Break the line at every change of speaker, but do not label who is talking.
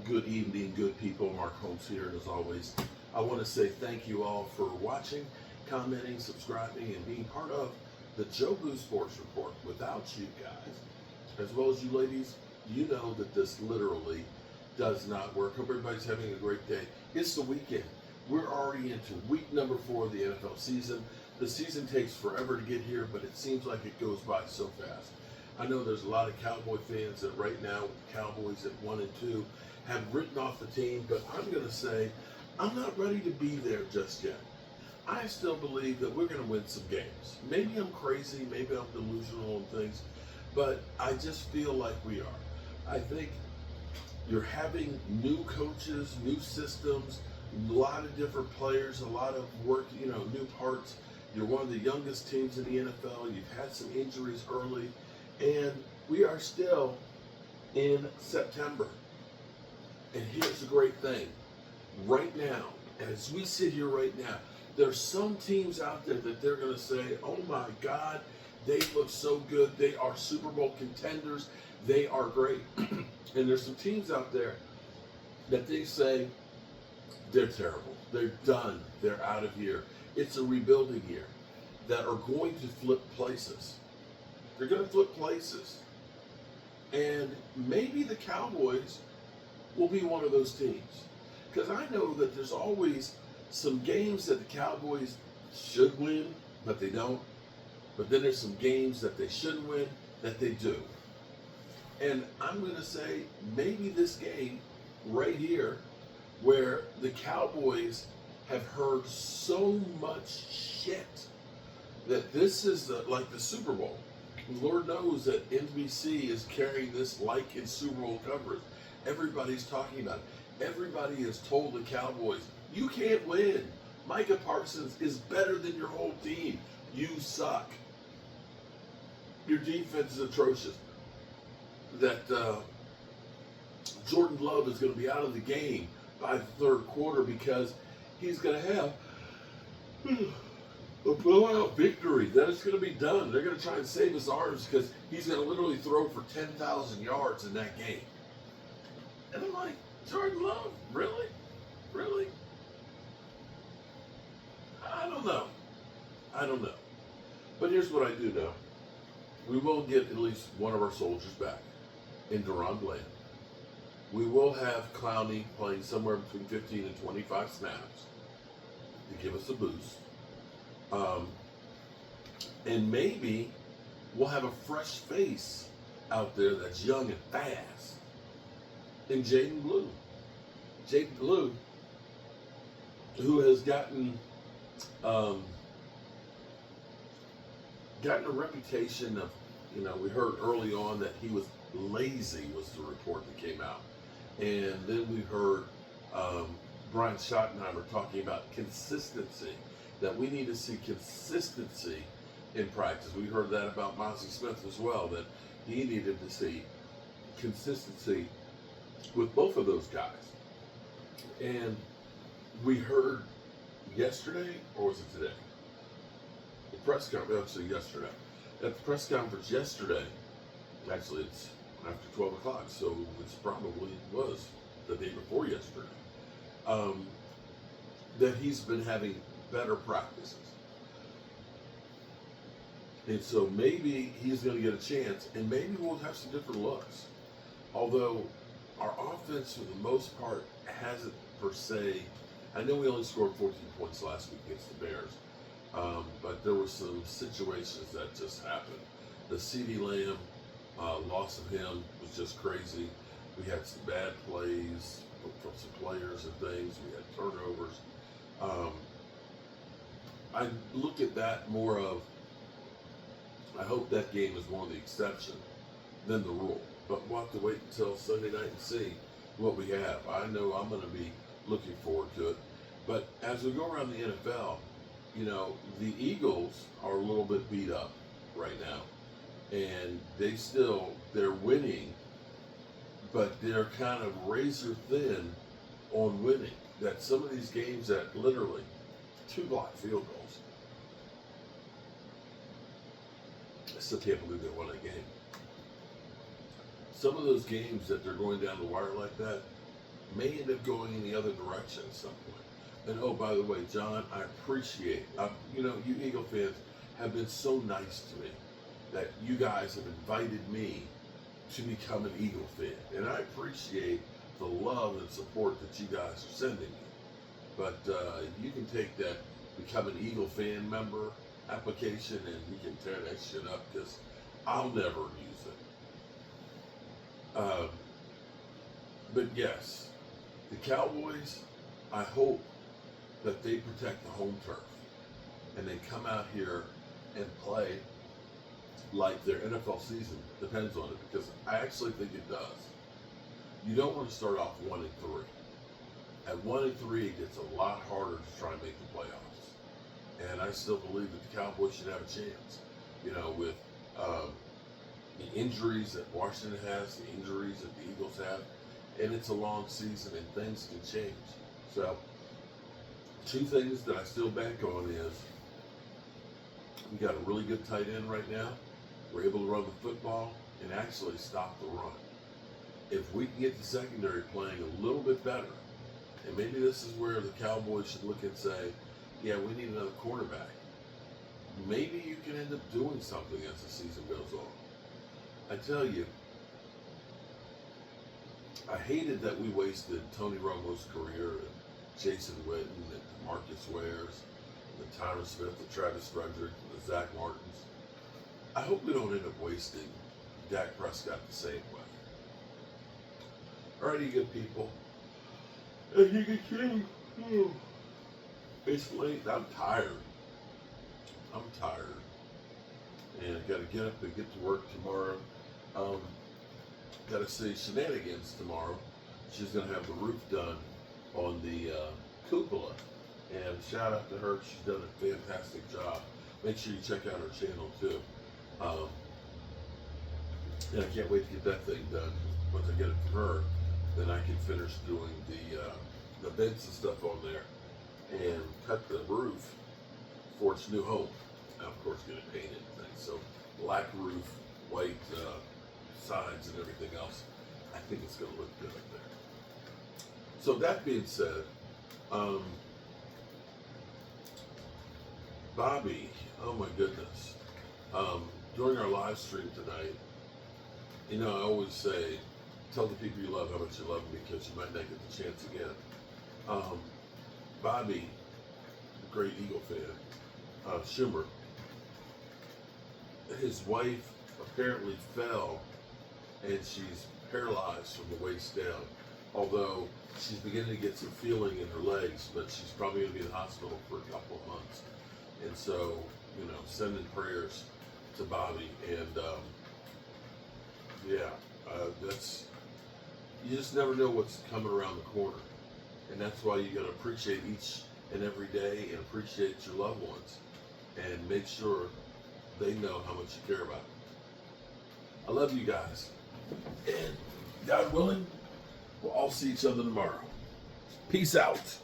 Good evening, good people. Mark Holmes here, and as always, I want to say thank you all for watching, commenting, subscribing, and being part of the Joe Blue Sports Report. Without you guys, as well as you ladies, you know that this literally does not work. Hope everybody's having a great day. It's the weekend. We're already into week number 4 of the NFL season. The season takes forever to get here, but it seems like it goes by so fast. I know there's a lot of Cowboy fans that right now, with the Cowboys at 1 and 2, have written off the team, but I'm going to say I'm not ready to be there just yet. I still believe that we're going to win some games. Maybe I'm crazy, maybe I'm delusional on things, but I just feel like we are. I think you're having new coaches, new systems, a lot of different players, a lot of work, new parts. You're one of the youngest teams in the NFL. You've had some injuries early, and we are still in September. And here's the great thing. Right now, as we sit here right now, there's some teams out there that they're going to say, oh my God, they look so good. They are Super Bowl contenders. They are great. And there's some teams out there that they say they're terrible. They're done. They're out of here. It's a rebuilding year, that are going to flip places. They're going to flip places. And maybe the Cowboys will be one of those teams. Because I know that there's always some games that the Cowboys should win, but they don't. But then there's some games that they shouldn't win, that they do. And I'm going to say maybe this game right here, where the Cowboys have heard so much shit that this is like the Super Bowl. Lord knows that NBC is carrying this like in Super Bowl coverage. Everybody's talking about it. Everybody has told the Cowboys, you can't win. Micah Parsons is better than your whole team. You suck. Your defense is atrocious. That Jordan Love is going to be out of the game by the third quarter because he's going to have a blowout victory. That is going to be done. They're going to try and save his arms because he's going to literally throw for 10,000 yards in that game. And I'm like, Jordan Love, really? Really? I don't know. But here's what I do know. We will get at least one of our soldiers back in Deron Bland. We will have Clowney playing somewhere between 15 and 25 snaps to give us a boost. And maybe we'll have a fresh face out there that's young and fast in Jaden Blue. Jaden Blue, who has gotten a reputation of, we heard early on that he was lazy, was the report that came out. And then we heard Brian Schottenheimer talking about consistency, that we need to see consistency in practice. We heard that about Mozzie Smith as well, that he needed to see consistency with both of those guys. And we heard yesterday, or was it today? The press conference, actually yesterday. At the press conference yesterday, actually it's after 12 o'clock, so it's probably was the day before yesterday, that he's been having better practices. And so maybe he's going to get a chance, and maybe we'll have some different looks. Although our offense, for the most part, hasn't per se. I know we only scored 14 points last week against the Bears, but there were some situations that just happened. The CeeDee Lamb loss of him was just crazy. We had some bad plays from some players and things. We had turnovers. I look at that more of, I hope that game is more the exception than the rule. But we'll have to wait until Sunday night and see what we have. I know I'm going to be looking forward to it. But as we go around the NFL, the Eagles are a little bit beat up right now. And they're winning, but they're kind of razor thin on winning. That some of these games that literally 2 block field goals. I still can't believe they won a game. Some of those games that they're going down the wire like that, may end up going in the other direction at some point. And oh, by the way, John, I appreciate, you Eagle fans have been so nice to me that you guys have invited me to become an Eagle fan. And I appreciate the love and support that you guys are sending me. But you can take that become an Eagle fan member application and you can tear that shit up because I'll never use it. But yes, the Cowboys, I hope that they protect the home turf and they come out here and play like their NFL season depends on it, because I actually think it does. You don't want to start off 1-3. At 1-3, it gets a lot harder to try and make the playoffs. And I still believe that the Cowboys should have a chance. With the injuries that Washington has, the injuries that the Eagles have, and it's a long season and things can change. So, two things that I still bank on is we got a really good tight end right now. We're able to run the football and actually stop the run. If we can get the secondary playing a little bit better, and maybe this is where the Cowboys should look and say, yeah, we need another cornerback. Maybe you can end up doing something as the season goes on. I tell you, I hated that we wasted Tony Romo's career and Jason Witten and Marcus Wares, the Tyron Smith, the Travis Frederick, the Zach Martins. I hope we don't end up wasting Dak Prescott the same way. Alrighty, good people. As you can see, it's late. I'm tired. And I got to get up and get to work tomorrow. Got to see Shenanigans tomorrow. She's going to have the roof done on the cupola. And shout out to her. She's done a fantastic job. Make sure you check out her channel too. And I can't wait to get that thing done. Once I get it from her, then I can finish doing the vents and stuff on there and cut the roof for its new home. Now, of course, get it painted and things. So black roof, white sides and everything else. I think it's going to look good up there. So that being said, Bobby, oh my goodness. During our live stream tonight, I always say, tell the people you love how much you love them because you might not get the chance again. Bobby, great Eagle fan, Schumer, his wife apparently fell and she's paralyzed from the waist down. Although she's beginning to get some feeling in her legs, but she's probably going to be in the hospital for a couple of months. And so, sending prayers to Bobby. And that's, you just never know what's coming around the corner. And that's why you got to appreciate each and every day and appreciate your loved ones and make sure they know how much you care about them. I love you guys. And God willing, we'll all see each other tomorrow. Peace out.